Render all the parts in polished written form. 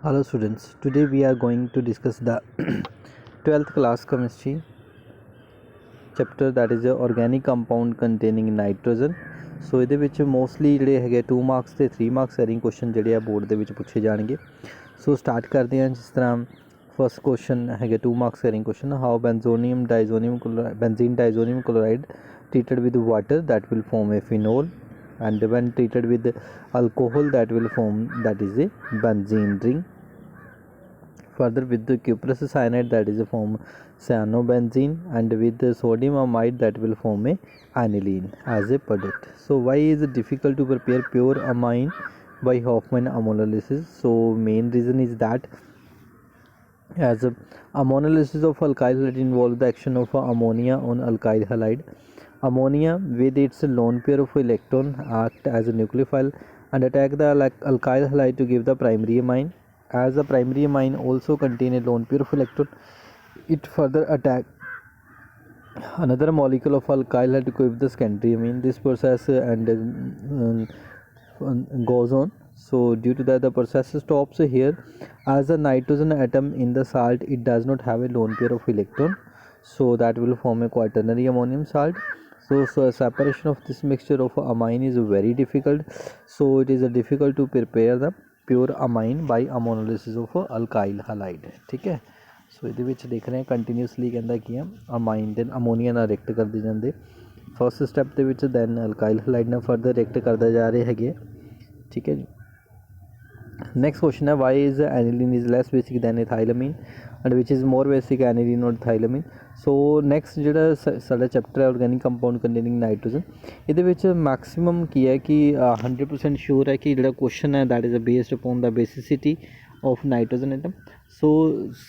Hello students, today we are going to discuss the 12th class chemistry chapter, that is the organic compound containing nitrogen. ਸੋ ਇਹਦੇ ਵਿੱਚ mostly ਜਿਹੜੇ ਹੈਗੇ 2 marks ਤੇ 3 marks carrying question ਜਿਹੜੇ ਆ board ਦੇ ਵਿੱਚ ਪੁੱਛੇ ਜਾਣਗੇ। ਸੋ ਸਟਾਰਟ ਕਰਦੇ ਹਾਂ। ਜਿਸ ਤਰ੍ਹਾਂ ਫਸਟ ਕੁਐਸਚਨ ਹੈਗੇ 2 marks carrying question, how benzonium diazonium chloride treated with water that will form a phenol, and when treated with alcohol that will form, that is a benzene ring. Further, with the cuprous cyanide that is a form cyanobenzene, and with the sodium amide that will form a aniline as a product. So why is it difficult to prepare pure amine by Hofmann ammonolysis? So main reason is that as ammonolysis of alkyl halide involves the action of ammonia on alkyl halide. Ammonia with its lone pair of electron act as a nucleophile and attack the alkyl halide to give the primary amine. As the primary amine also contain a lone pair of electron, it further attack another molecule of alkyl halide to give the secondary amine. This process goes on. So due to that, the process stops here. As the nitrogen atom in the salt, it does not have a lone pair of electron, so that will form a quaternary ammonium salt. So separation of this mixture of amine is very difficult. So it is difficult to prepare the pure amine by ammonolysis of alkyl halide. ठीक है। सो ਇਹਦੇ ਵਿੱਚ ਦੇਖ ਰਹੇ ਹਾਂ continuously ਕਹਿੰਦਾ ਕੀ ਆ, ਅਮਾਈਨ then ammonia ਨਾਲ ਰਿਐਕਟ ਕਰਦੇ ਜਾਂਦੇ ਫਸਟ ਸਟੈਪ ਦੇ ਵਿੱਚ, ਦੈਨ ਅਲਕਾਈਲ ਹਲਾਈਡ ਨਾਲ ਫਰਦਰ ਰਿਐਕਟ ਕਰਦੇ ਜਾ ਰਹੇ ਹੈਗੇ। ਠੀਕ ਹੈ ਜੀ। नेक्स्ट क्वेश्चन है, why is aniline is less basic than ethylamine and which is more basic aniline और इथाइलामीन। सो नैक्सट ਜਿਹੜਾ ਸਾਡਾ ਚੈਪਟਰ ਹੈ ਔਰਗੈਨਿਕ ਕੰਪਾਊਂਡ ਕੰਟੇਨਿੰਗ ਨਾਈਟ੍ਰੋਜਨ, ਇਹਦੇ ਵਿੱਚ ਮੈਕਸਿਮਮ ਕੀ ਹੈ ਕਿ 100% ਸ਼ੋਰ ਹੈ ਕਿ ਜਿਹੜਾ ਕੁਐਸਚਨ ਹੈ that is based upon the basicity of nitrogen atom. So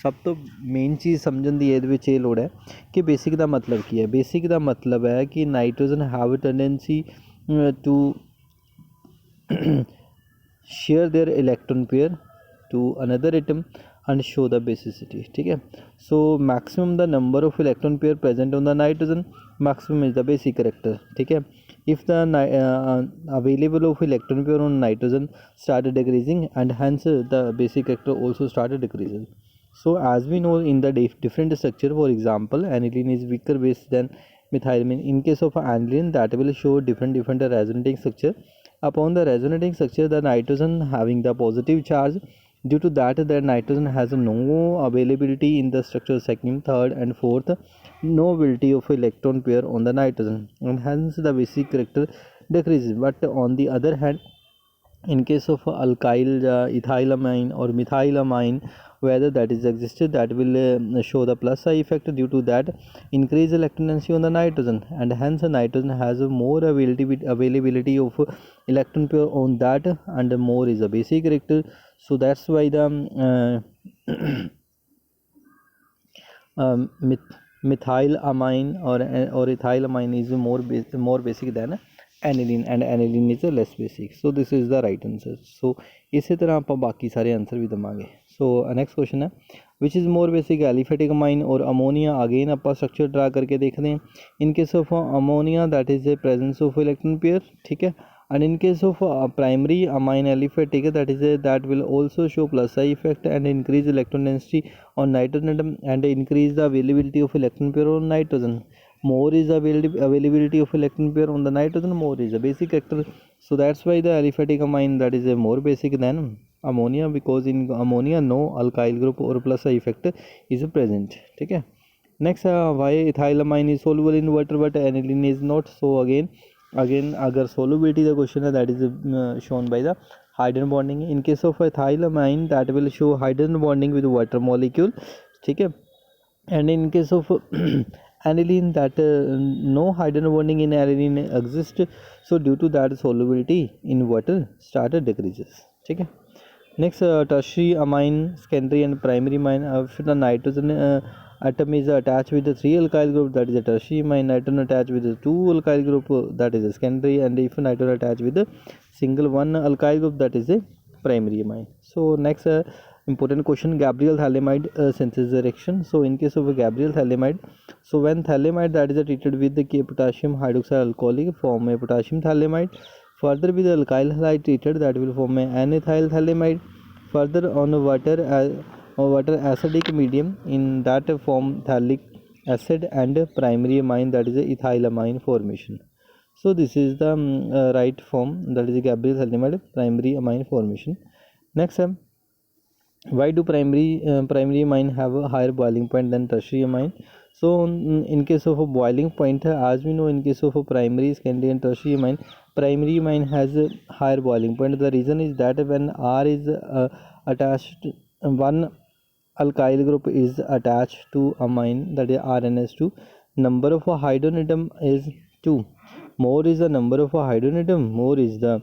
ਸਭ ਤੋਂ ਮੇਨ ਚੀਜ਼ ਸਮਝਣ ਦੀ ਇਹਦੇ ਵਿੱਚ ਇਹ ਲੋੜ ਹੈ ਕਿ ਬੇਸਿਕ ਦਾ ਮਤਲਬ ਕੀ ਹੈ। ਬੇਸਿਕ ਦਾ ਮਤਲਬ ਹੈ ਕਿ nitrogen have tendency to share their electron pair to another atom and show the basicity. ठीक है। so maximum the number of electron pair present on the nitrogen, maximum is the basic character. ठीक है। if the available of electron pair on nitrogen started decreasing, and hence the basic character also started decreasing. So as we know in the different structure, for example aniline is weaker base than methylamine. In case of aniline, that will show different resonating structure. Upon the resonating structure, the nitrogen having the positive charge, due to that the nitrogen has no availability in the structure second, third and fourth, no availability of electron pair on the nitrogen, and hence the basic character decreases. But on the other hand, in case of alkyl ethylamine or methylamine, whether that is existed, that will show the plus I effect. Due to that, increase electron density on the nitrogen, and hence nitrogen has more availability of electron pair on that, and more is a basic character. So that's why the methylamine or ethylamine is more basic than aniline, and aniline is less basic. So this is the right answer. So ਇਸੇ ਤਰ੍ਹਾਂ ਆਪਾਂ ਬਾਕੀ ਸਾਰੇ answer ਵੀ ਦਵਾਂਗੇ। So next question ਹੈ, ਵਿਚ is more basic ਐਲੀਫੈਟਿਕ ਅਮਾਈਨ ਔਰ ammonia. Again ਆਪਾਂ structure ਡਰਾ ਕਰਕੇ ਦੇਖਦੇ ਹਾਂ। In case of ammonia that is a presence of electron pair. ਠੀਕ ਹੈ। and in case of primary amine aliphatic, that will also show plus I effect and increase electron density on nitrogen atom and increase the availability of electron pair on nitrogen. More is the availability of electron pair on the nitrogen, more is the basic character. So that's why the aliphatic amine that is a more basic than ammonia, because in ammonia no alkyl group or plus I effect is present. Okay. Next, why ethylamine is soluble in water but aniline is not? So again अगर solubility the question है, that is shown by the hydrogen bonding. In case of ethylamine, that will show hydrogen bonding with water molecule. ठीक है। and in case of aniline, that no hydrogen bonding in aniline exists, so due to that solubility in water started decreases. ठीक है। next, tertiary amine, secondary and primary amine. If the nitrogen atom is attached with the 3 alkyl group, that is a tertiary amine. Nitrogen attached with the 2 alkyl group, that is a secondary. And if nitrogen attached with the single 1 alkyl group, that is a primary amine. So next important question, Gabriel thalamide synthesis reaction. So in case of a Gabriel thalamide, so when thalamide that is treated with the potassium hydroxide alcoholic, form a potassium thalamide. Further with the alkyl halide treated, that will form a N-ethyl thalamide. further on water acidic medium, in that form phthalic acid and primary amine, that is a ethylamine formation. So this is the right form, that is a Gabriel element primary amine formation. Next, why do primary amine have a higher boiling point than tertiary amine? So in case of a boiling point, as we know, in case of a primary, secondary and tertiary amine, primary amine has a higher boiling point. The reason is that when R is attached, one alkyl group is attached to amine, that is RNS2, number of a hydrogen is 2. More is the number of a hydrogen, more is the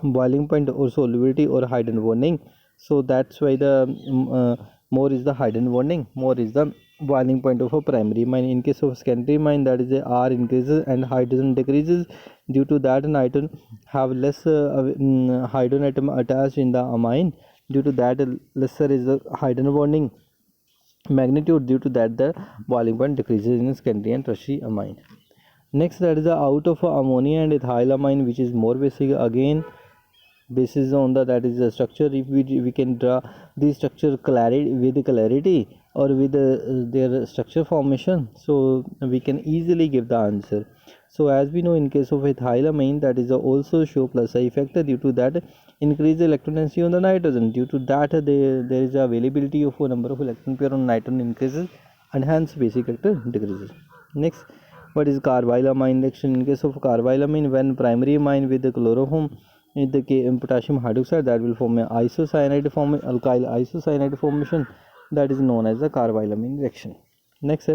boiling point or solubility or hydrogen bonding. So that's why the more is the hydrogen bonding, more is the boiling point of a primary amine. In case of secondary amine, that is a R increases and hydrogen decreases. Due to that, nitrogen have less hydrogen atom attached in the amine. Due to that, lesser is the hydrogen bonding magnitude. Due to that, the boiling point decreases in secondary and tertiary amine. Next, that is the out of ammonia and ethylamine, which is more basic. Again, basis on the, that is the structure. If we can draw the structure clarity or with their structure formation, so we can easily give the answer. So as we know, in case of ethylamine, that is also show plus I factor. Due to that, increase the electron density on the nitrogen. Due to that, there is availability of a number of electron pair on nitrogen increases, and hence basic factor decreases. Next, what is carbylamine reaction? In case of carbylamine, when primary amine with the chloroform in the potassium hydroxide, that will form an isocyanide form, alkyl isocyanide formation, that is known as the carbylamine reaction. Next,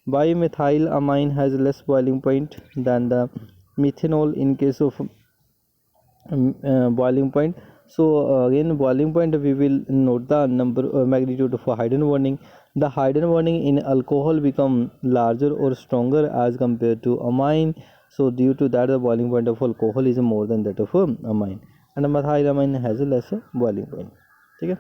bimethylamine has less boiling point than the methanol in case of boiling point. So again, boiling point, we will note the number magnitude of hydrogen bonding. The hydrogen bonding in alcohol become larger or stronger as compared to amine. So due to that, the boiling point of alcohol is more than that of amine, and methylamine has a lesser boiling point. Okay.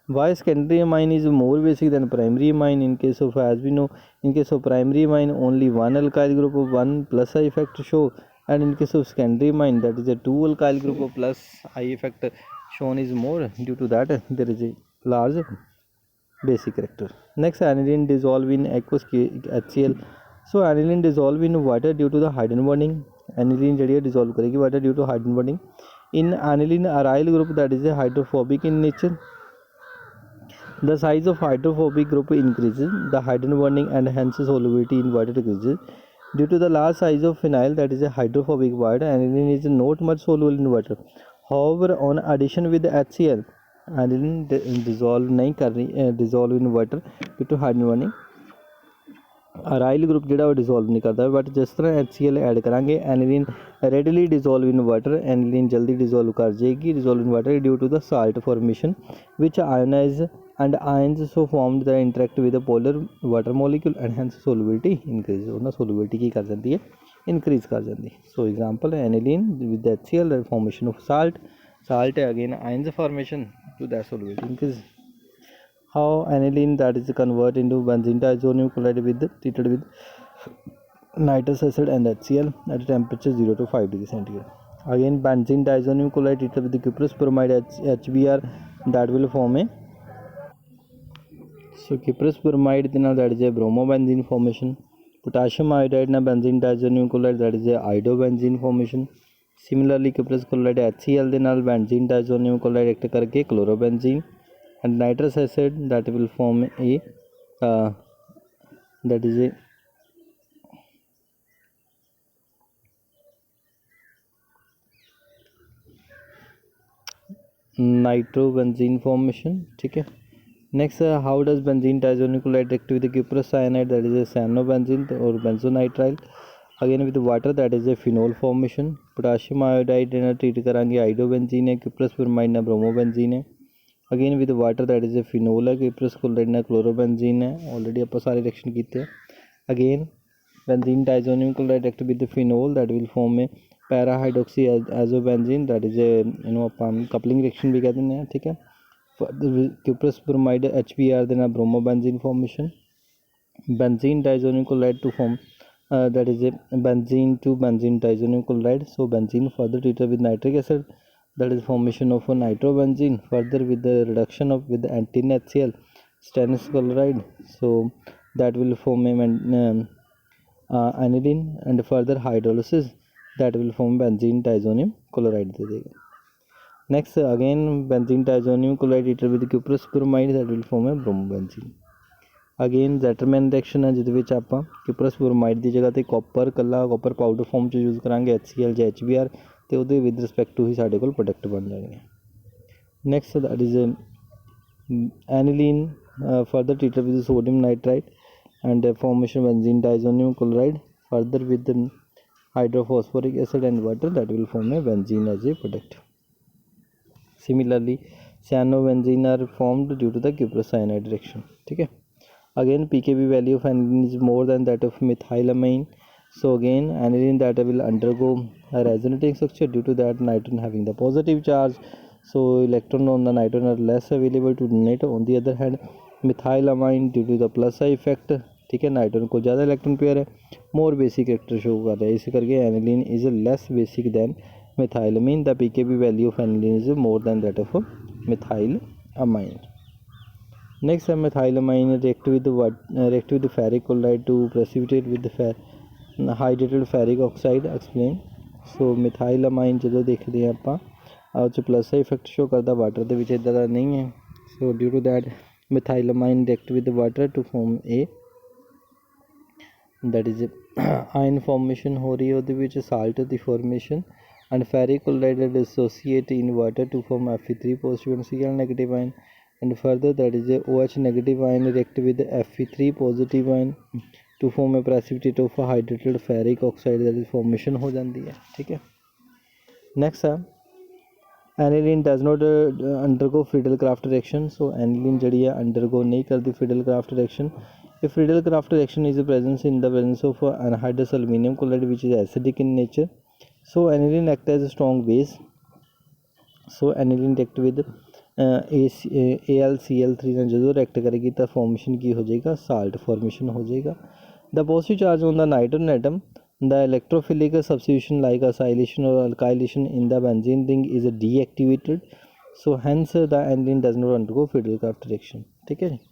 Why secondary amine is more basic than primary amine? In case of, as we know, in case of primary amine, only one alkyl group of 1 plus I effect show, and in case of secondary amine, that is a 2 alkyl group of plus I effect shown is more. Due to that, there is a large basic character. Next, aniline dissolve in aqueous HCl. So aniline dissolve in water due to the hydrogen bonding. Aniline जड़ी है dissolve करेगी water due to hydrogen bonding. In aniline aryl group, that is a hydrophobic in nature. The size of hydrophobic group increases, the hydrogen bonding and hence solubility in water decreases. Due to the large size of phenyl, that is a hydrophobic word, aniline is not much soluble in water. However, on addition with HCl, aniline dissolve in water due to hydrogen bonding. Aryl group जो dissolve नहीं करता, but जिस तरह HCl add करेंगे, aniline readily dissolve in water. Aniline जल्दी dissolve कर जाएगी, dissolve in water due to the salt formation which ionize and ions so formed the interact with the polar water molecule and hence solubility increase. उन्हें solubility की कर जाती है, increase कर जाती है. So example aniline with HCl formation of salt again ions formation to that solubility increase. How aniline, that is converted into benzene diazonium chloride with treated with nitrous acid and HCl at a temperature 0 to 5 degrees centigrade. Again, benzene diazonium chloride treated with the cuprous bromide HBr, that will form a, so cuprous bromide that is a bromobenzene formation. Potassium iodide na benzene diazonium chloride, that is a iodobenzene formation. Similarly, cuprous chloride HCl ਦੇ ਨਾਲ benzene diazonium chloride act करके chlorobenzene, and nitrous acid, that will form a that is a nitrobenzene formation. ठीक है. Next, how does benzene diazonium chloride react with the cuprous cyanide, that is a cyanobenzene or benzonitrile. Again with water, that is a phenol formation. Potassium iodide ना treat करेंगे iodobenzene है, cuprous bromide ना bromobenzene है. Again with water, that is a phenol है, cuprous chloride ना chlorobenzene है. Already आप सारे रिएक्शन कीते हैं. Again benzene diazonium chloride react with phenol, that will form A para hydroxy azobenzene, that is a ਆਪਾਂ कपलिंग रिएक्शन भी कह ਦਿੰਦੇ हैं. ठीक है. cuprous bromide HBr ਦੇ ਨਾਲ bromobenzene formation. benzene diazonium chloride to form that is a benzene to benzene diazonium chloride. So benzene further treated with nitric acid, that is formation of a nitrobenzene. Further, with the reduction of with the anti-HCl stannous chloride, so that will form a aniline, and further hydrolysis that will form benzene diazonium chloride दे देगा. Next again benzene diazonium chloride treated with cuprous bromide that will form a bromobenzene. Again Gattermann reaction है जिहदे which आपां cuprous bromide की जगह ते copper कल्ला copper powder form च use करांगे HCl ਜਾਂ HBr ते उहदे विद रिस्पैक्ट टू ही साडे कोल प्रोडक्ट बन जाएंगे. Next that is aniline further treated with sodium nitrite and formation benzene diazonium chloride further with hydrophosphoric acid and water that will form a benzene as a product. Similarly cyanobenzene are formed due to the cuprous cyanide reaction. ठीक है. Again pKb value of aniline is more than that of methylamine, so again aniline that will undergo a resonating structure due to that nitrogen having the positive charge, so electron on the nitrogen are less available to donate. On the other hand methylamine due to the plus effect, ठीक है, nitrogen को ज़्यादा electron pair है, मोर basic character show कर रहा है, इस करके aniline is less basic than methylamine. The pKb value of aniline is more than that of methyl amine. Next है methylamine react with ferric chloride to precipitate with hydrated ferric oxide explain. So methylamine जो देखते हैं आप plus effect show करता, water के विच इदा नहीं है. So due to that methylamine react with water to form a that is ion formation हो रही है ਉਹਦੇ ਵਿੱਚ salt the formation and ferric chloride dissociate in water to form Fe3 positive and Cl negative ion, and further that is OH negative ion react with Fe3 positive ion to form a precipitate of hydrated ferric oxide that is formation हो जाती है. ठीक है. next है aniline does not undergo Friedel-Crafts reaction. so aniline ਜਿਹੜੀ ਹੈ undergo नहीं करती Friedel-Crafts reaction. If Friedel-Crafts reaction is in the presence of anhydrous aluminum chloride which is acidic in nature, so aniline act as a strong base. So aniline react with AlCl3 ਨਾਲ ਜਦੋਂ react करेगी तो formation की हो जाएगा, salt formation हो जाएगा. The positive charge on the nitrogen atom, the electrophilic substitution like acylation or alkylation in the benzene ring is deactivated, so hence the aniline does not undergo Friedel-Crafts reaction. ठीक है जी.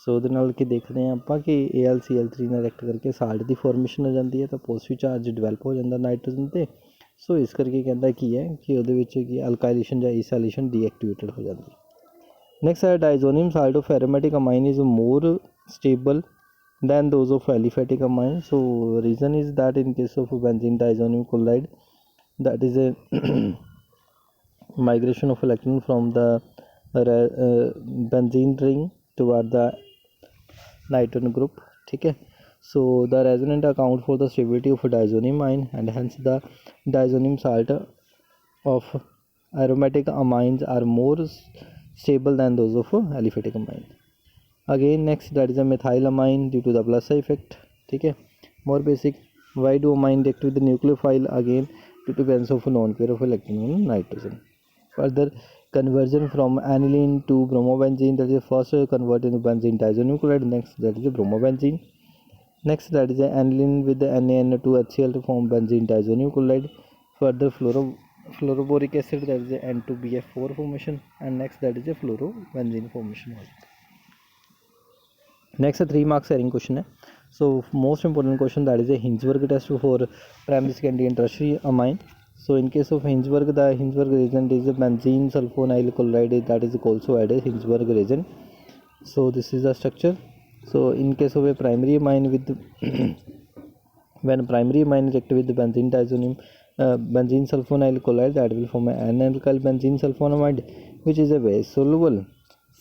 सो ਉਹਦੇ ਨਾਲ ਕੀ ਦੇਖਦੇ ਹਾਂ ਆਪਾਂ ਕਿ AlCl3 ਨਾਲ ਰਿਐਕਟ ਕਰਕੇ ਸਾਲਟ ਦੀ ਫੋਰਮੇਸ਼ਨ ਹੋ ਜਾਂਦੀ ਹੈ, ਤਾਂ ਪੋਜ਼ਿਟਿਵ ਚਾਰਜ ਡਿਵੈਲਪ ਹੋ ਜਾਂਦਾ ਨਾਈਟ੍ਰੋਜਨ 'ਤੇ. ਸੋ ਇਸ ਕਰਕੇ ਕਹਿੰਦਾ ਕੀ ਹੈ ਕਿ ਉਹਦੇ ਵਿੱਚ ਕੀ ਅਲਕਾਈਲੇਸ਼ਨ ਜਾਂ ਈਸੈਲੇਸ਼ਨ ਡੀਐਕਟੀਵੇਟਡ ਹੋ ਜਾਂਦੀ ਹੈ. ਨੈਕਸਟ ਹੈ diazonium salt of aromatic amine is more stable than those of aliphatic amine. So reason is that in case of benzene diazonium chloride, that is a migration of electron from the benzene ring toward the nitrogen group. ठीक है. so the resonant account for the stability of diazonium ion, and hence the diazonium salt of aromatic amines are more stable than those of aliphatic amine. Again next that is a methylamine due to the plus effect. ठीक है. more basic, why do amine react with the nucleophile? again due to presence of non pair of electron on nitrogen. Further conversion from aniline to bromobenzene, that is first convert into benzene diazonium chloride, next that is bromobenzene. next that is aniline with the NaN2HCl to form benzene diazonium chloride. further fluoroboric acid, that is N2BF4 formation, and next that is a fluorobenzene formation. next 3 marks sharing question है. so most important question, that is a Hinsberg test for primary, secondary and tertiary amine. so in case of Hinsberg, the Hinsberg reagent is a benzene sulfonyl chloride, that is also added Hinsberg reagent. so this is the structure. so in case of a primary amine with when primary amine react with the benzene diazonium benzene sulfonyl chloride, that will form an alkyl benzene sulfonamide which is a base soluble.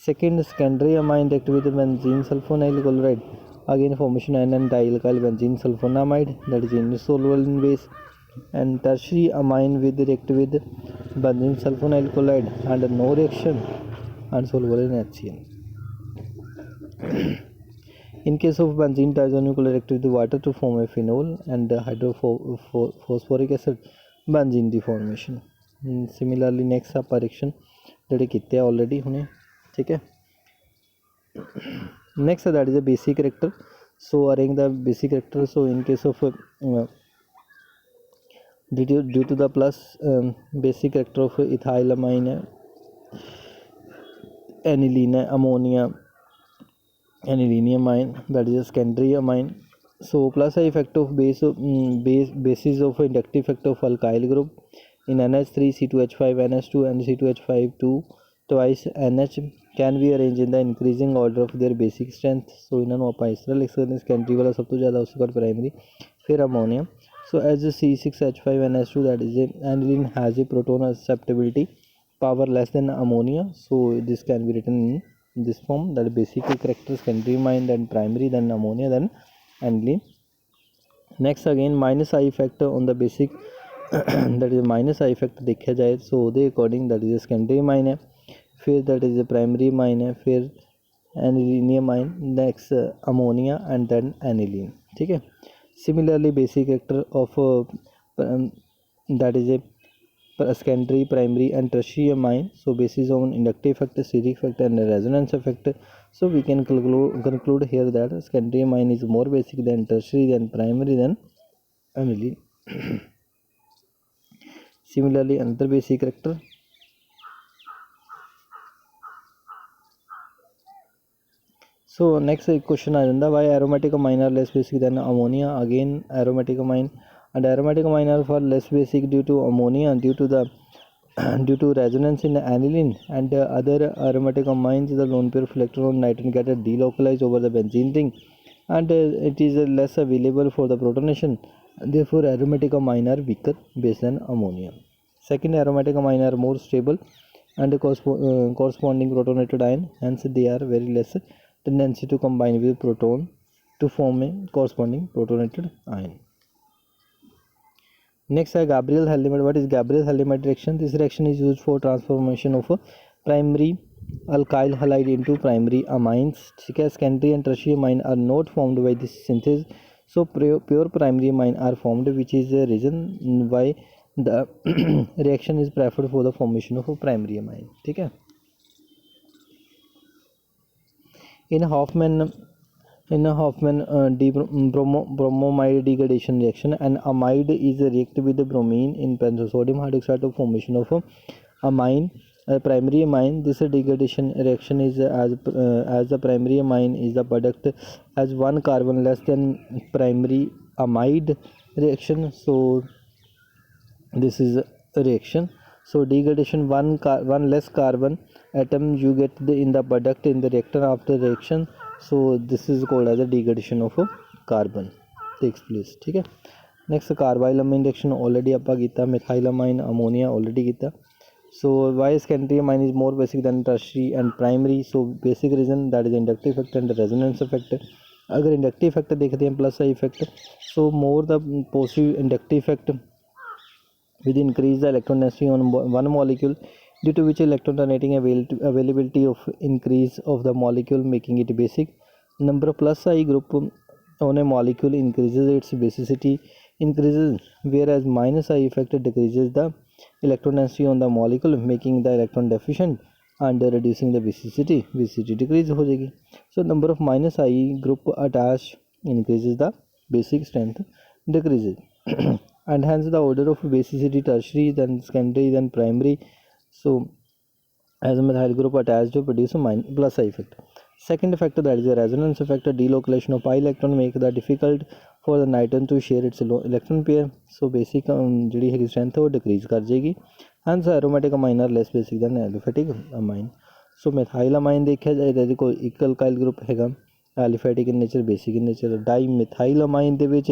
second secondary amine react with benzene sulfonyl chloride, again formation and dialkyl benzene sulfonamide, that is insoluble in base. and tertiary amine with react with benzene sulfonyl chloride and no reaction, insoluble in HCl. in case of benzene diazonium chloride react with water to form a phenol and hydrophosphoric acid, benzene deformation. similarly next ਆਪਾਂ reaction ਜਿਹੜੇ ਕੀਤੇ already ਹੁਣੇ. ठीक है. next that is a basic character. so arrange the basic character. so in case of due to the plus basic character of ethylamine, aniline, ammonia, aniline amine, that is a secondary amine. So plus a effect of basis of inductive effect of alkyl group in NH3 C2H5 NH2 and C2H5 2 twice NH can be arranged in the increasing order of their basic strength. So ਇਹਨਾਂ ਨੂੰ ਆਪਾਂ ਇਸ ਤਰ੍ਹਾਂ ਲਿਖ ਸਕਦੇ ਹਾਂ, secondary ਵਾਲਾ ਸਭ ਤੋਂ ਜ਼ਿਆਦਾ ਉਸ ਤੋਂ ਘੱਟ primary, ਫਿਰ ammonia. So as a C6H5 NH2, that is a aniline, has a proton susceptibility power less than ammonia, so this can be written in this form, that basic character secondary amine, then primary, then ammonia, then aniline. Next again minus I effect on the basic that is minus I effect देखा जाए, so the according that is a secondary amine है, फिर that is a primary amine है, फिर aniline amine, next ammonia and then aniline. ठीक है. Similarly basic character of that is a secondary, primary and tertiary amine, so basis on inductive effect, steric effect and resonance effect. So we can conclude here that secondary amine is more basic than tertiary, than primary, than aniline. Similarly another basic character, so next question is why aromatic amine are less basic than ammonia. Again aromatic amine and aromatic amine are far less basic due to ammonia, due to the due to resonance in aniline and other aromatic amines. The lone pair of electron nitrogen get delocalized over the benzene ring, and it is less available for the protonation. Therefore aromatic amine are weaker base than ammonia. Second, aromatic amine are more stable and corresponding protonated ion, hence they are very less tendency to combine with proton to form a corresponding protonated ion. Next है Gabriel Hallimard. What is Gabriel Hallimard reaction? This reaction is used for transformation of primary alkyl halide into primary amines. ठीक है. Secondary and tertiary amine are not formed by this synthesis, so pure primary amine are formed, which is the reason why the reaction is preferred for the formation of a primary amine. ठीक है. In Hoffman bromide degradation reaction, an amide is reacted with the bromine in sodium hydroxide to formation of amine, primary amine. This degradation reaction is as the primary amine is the product has one carbon less than primary amide reaction, so this is a reaction. So degradation, one less carbon atom you get in the product in the reactor after reaction, so this is called as a degradation of a carbon takes place. ठीक है. Next carbylamine reaction already आपा कीता, methylamine ammonia already कीता. So why secondary amine is more basic than tertiary and primary? So basic reason that is inductive effect and resonance effect. अगर inductive effect देखते हैं plus I effect, so more the positive inductive effect with increase the electron density on one molecule, due to which electron donating availability of increase of the molecule, making it basic. Number of plus I group on a molecule increases, its basicity increases, whereas minus I effect decreases the electron density on the molecule, making the electron deficient and reducing the basicity decrease हो जाएगी. So number of minus I group attached increases, the basic strength decreases. And hence the order of basicity tertiary, then secondary, then primary. So as a methyl group attached to produce a plus I effect. Second factor, that is a resonance effect. Delocalization of pi electron make the difficult for the nitrogen to share its electron pair, so basic ਜਿਹੜੀ ਹੈਗੀ strength वो decrease कर जाएगी. Hence aromatic amine are less basic than aliphatic amine. So methyl amine देखा जाए तो कोई एक alkyl group हैगा, aliphatic in nature, basic in nature. Dimethyl amine ਦੇ ਵਿੱਚ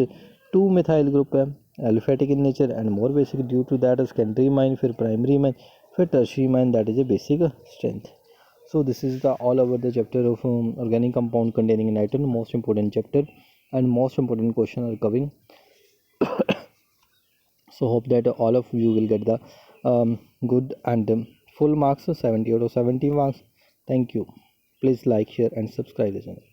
2 methyl group है, aliphatic in nature and more basic, due to that secondary amine, फिर primary amine, फिर tertiary amine, that is a basic strength. So this is the all over the chapter of organic compound containing nitrogen, most important chapter and most important question are coming. So hope that all of you will get the good and full marks, 70 out of 70 marks. Thank you. Please like, share and subscribe the channel.